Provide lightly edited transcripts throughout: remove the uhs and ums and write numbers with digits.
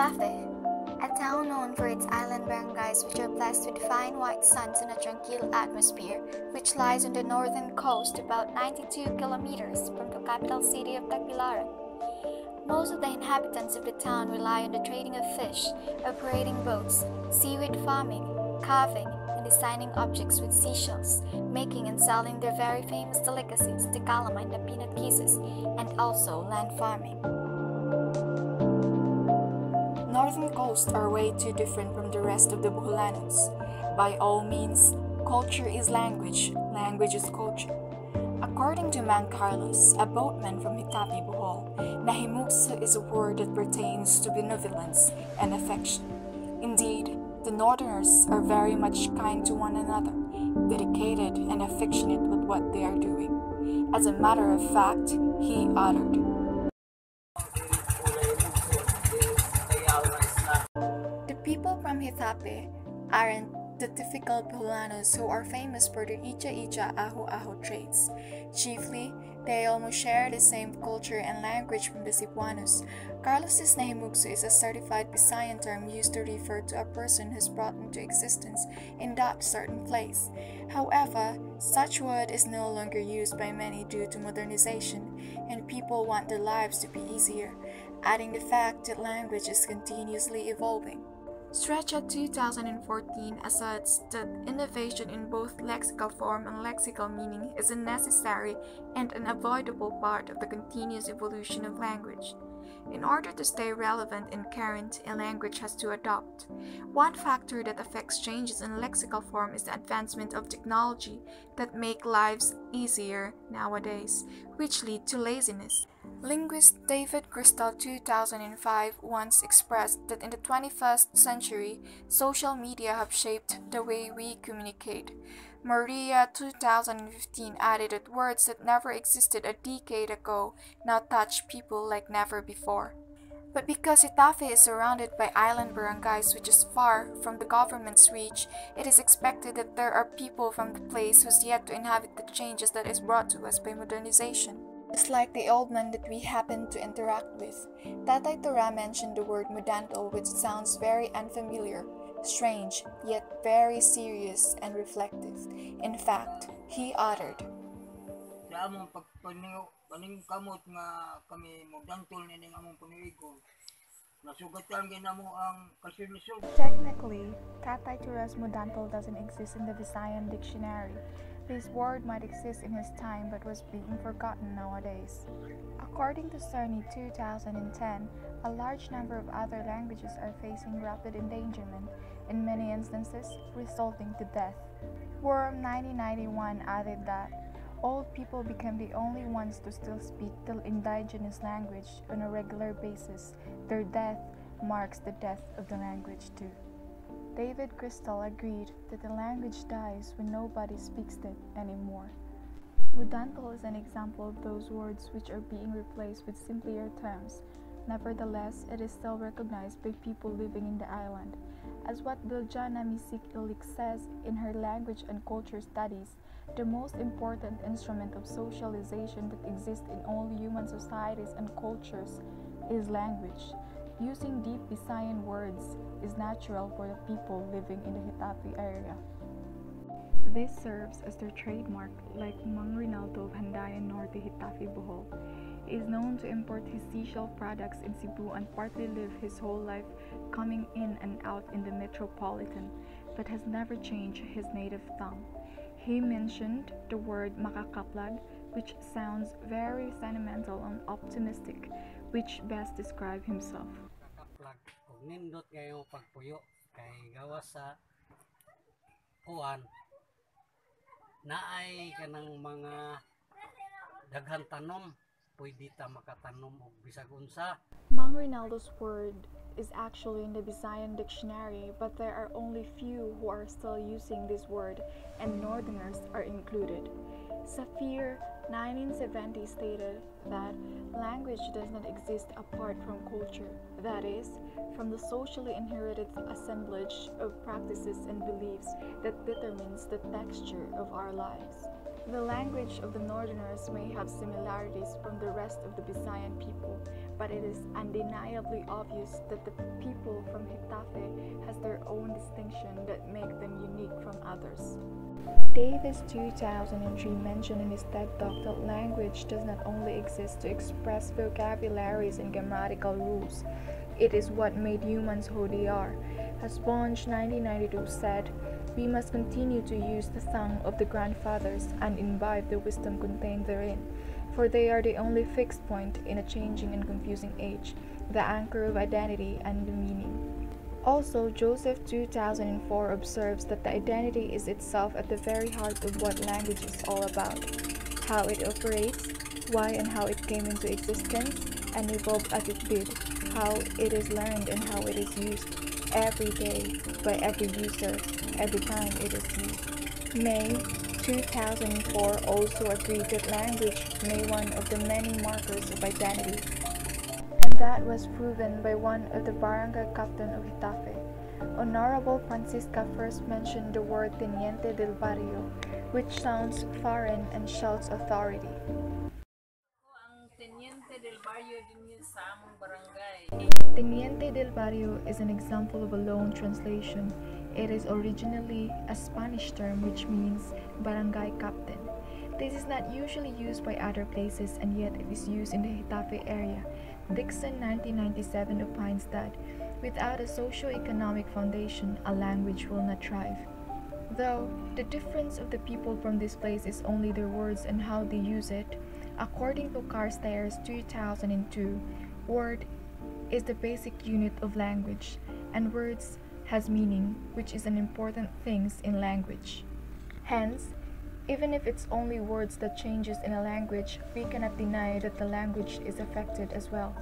Getafe, a town known for its island barangays which are blessed with fine white suns and a tranquil atmosphere, which lies on the northern coast about 92 kilometers from the capital city of Tagbilaran. Most of the inhabitants of the town rely on the trading of fish, operating boats, seaweed farming, carving, and designing objects with seashells, making and selling their very famous delicacies, the calamine, the peanut kisses, and also land farming. Northern coasts are way too different from the rest of the Boholanos. By all means, culture is language, language is culture. According to Mang Carlos, a boatman from Getafe, Bohol, nahimukso is a word that pertains to benevolence and affection. Indeed, the Northerners are very much kind to one another, dedicated and affectionate with what they are doing. As a matter of fact, he uttered, "The people from Getafe aren't the typical Boholanos who are famous for their icha-icha aho-aho traits. Chiefly, they almost share the same culture and language from the Cebuanos. Carlos's nahimukso is a certified Visayan term used to refer to a person who's brought into existence in that certain place. However, such word is no longer used by many due to modernization, and people want their lives to be easier, adding the fact that language is continuously evolving." Stretcha 2014 asserts that innovation in both lexical form and lexical meaning is a necessary and unavoidable part of the continuous evolution of language. In order to stay relevant and current, a language has to adapt. One factor that affects changes in lexical form is the advancement of technology that make lives easier nowadays, which lead to laziness. Linguist David Crystal 2005 once expressed that in the 21st century, social media have shaped the way we communicate. Maria 2015 added that words that never existed a decade ago now touch people like never before. But because Getafe is surrounded by island barangays which is far from the government's reach, it is expected that there are people from the place who's yet to inhabit the changes that is brought to us by modernization. Just like the old man that we happened to interact with, Tatay Tora mentioned the word mudanto, which sounds very unfamiliar, strange, yet very serious and reflective. In fact, he uttered, Sa among paningkamot nga kami mogdantol nining among paniigo. Nasugatan gyud namo ang kasunod. Technically, Tatay Tora's mudanto doesn't exist in the Visayan dictionary. This word might exist in his time but was being forgotten nowadays. According to Cerny 2010, a large number of other languages are facing rapid endangerment, in many instances resulting to death. Worm 1991 added that old people become the only ones to still speak the indigenous language on a regular basis. Their death marks the death of the language too. David Crystal agreed that the language dies when nobody speaks it anymore. Mudanto is an example of those words which are being replaced with simpler terms. Nevertheless, it is still recognized by people living in the island. As what Biljana Misik Ilik says in her Language and Culture Studies, the most important instrument of socialization that exists in all human societies and cultures is language. Using deep Visayan words is natural for the people living in the Getafe area. This serves as their trademark, like Mang Rinaldo of Handayan Norte, Getafe, Bohol. He is known to import his seashell products in Cebu and partly live his whole life coming in and out in the metropolitan, but has never changed his native tongue. He mentioned the word makakaplag, which sounds very sentimental and optimistic, which best describes himself. Makakaplag og nindot kayo pagpuyo kay gawas sa uwan naay kanang mga daghan tanom pwede ta makatanom og bisag unsa. Mang Rinaldo's word is actually in the Visayan dictionary, but there are only few who are still using this word, and Northerners are included. Safir 1970 stated that language does not exist apart from culture, that is, from the socially inherited assemblage of practices and beliefs that determines the texture of our lives. The language of the Northerners may have similarities from the rest of the Visayan people, but it is undeniably obvious that the people from Getafe has their own distinction that make them unique from others. Davis 2003 mentioned in his TED Talk that language does not only exist to express vocabularies and grammatical rules, it is what made humans who they are. As Bonge 1992 said, we must continue to use the tongue of the grandfathers and imbibe the wisdom contained therein, for they are the only fixed point in a changing and confusing age, the anchor of identity and the meaning. Also, Joseph 2004 observes that the identity is itself at the very heart of what language is all about, how it operates, why and how it came into existence and evolved as it did, how it is learned and how it is used every day by every user, every time it is used. May 2004 also agreed that language may be one of the many markers of identity, and that was proven by one of the barangay captain of Getafe. Honorable Francisca first mentioned the word Teniente del Barrio, which sounds foreign and shouts authority. Ang Teniente del Barrio din yun sa among barangay. Teniente del Barrio is an example of a loan translation. It is originally a Spanish term which means barangay captain. This is not usually used by other places and yet it is used in the Getafe area. Dixon 1997 opines that without a socio-economic foundation, a language will not thrive. Though the difference of the people from this place is only their words and how they use it, according to Carstairs 2002, word is the basic unit of language, and words has meaning, which is an important thing in language. Hence, even if it's only words that changes in a language, we cannot deny that the language is affected as well.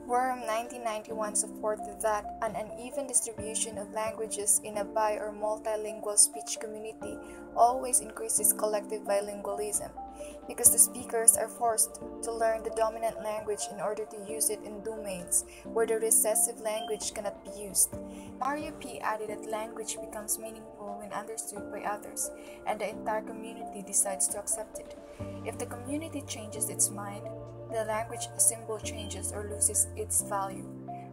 Worm 1991 supported that an uneven distribution of languages in a bi- or multilingual speech community always increases collective bilingualism, because the speakers are forced to learn the dominant language in order to use it in domains where the recessive language cannot be used. Mario P. added that language becomes meaningful when understood by others, and the entire community decides to accept it. If the community changes its mind, the language symbol changes or loses its value.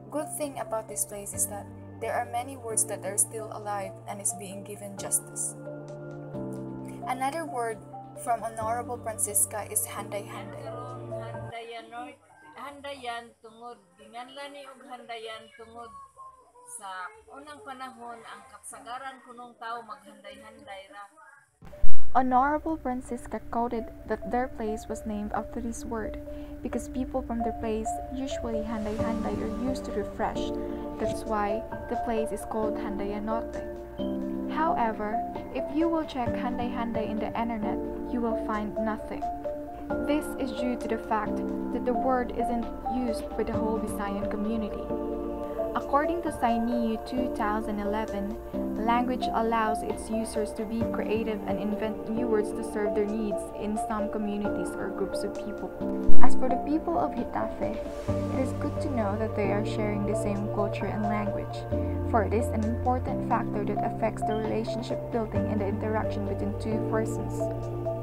Good thing about this place is that there are many words that are still alive and is being given justice. Another word from Honorable Francisca is handay-handay. Karon handayan North, handayan tungod ginganlan ni og handayan tungod sa unang panahon ang kasagaran kunong tao maghanday-handay ra. Honorable Francisca quoted that their place was named after this word because people from their place usually handay-handay are used to refresh. That's why the place is called Handayanote. However, if you will check handay-handay in the internet, you will find nothing. This is due to the fact that the word isn't used by the whole Visayan community. According to Sainiu 2011, language allows its users to be creative and invent new words to serve their needs in some communities or groups of people. As for the people of Getafe, it is good to know that they are sharing the same culture and language, for it is an important factor that affects the relationship building and the interaction between two persons.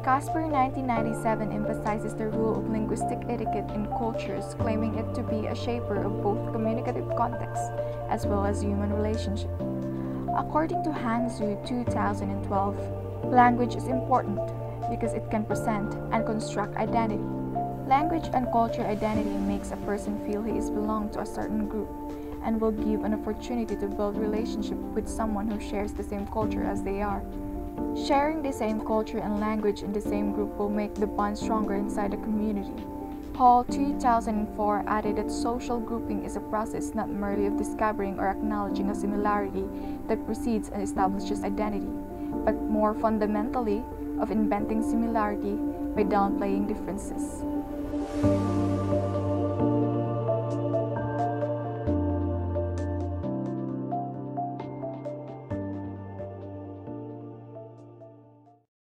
Casper 1997 emphasizes the role of linguistic etiquette in cultures, claiming it to be a shaper of both communicative context as well as human relationship. According to Hangzhou 2012, language is important because it can present and construct identity. Language and culture identity makes a person feel he is belong to a certain group and will give an opportunity to build relationship with someone who shares the same culture as they are. Sharing the same culture and language in the same group will make the bond stronger inside the community. Hall 2004 added that social grouping is a process not merely of discovering or acknowledging a similarity that precedes and establishes identity, but more fundamentally of inventing similarity by downplaying differences.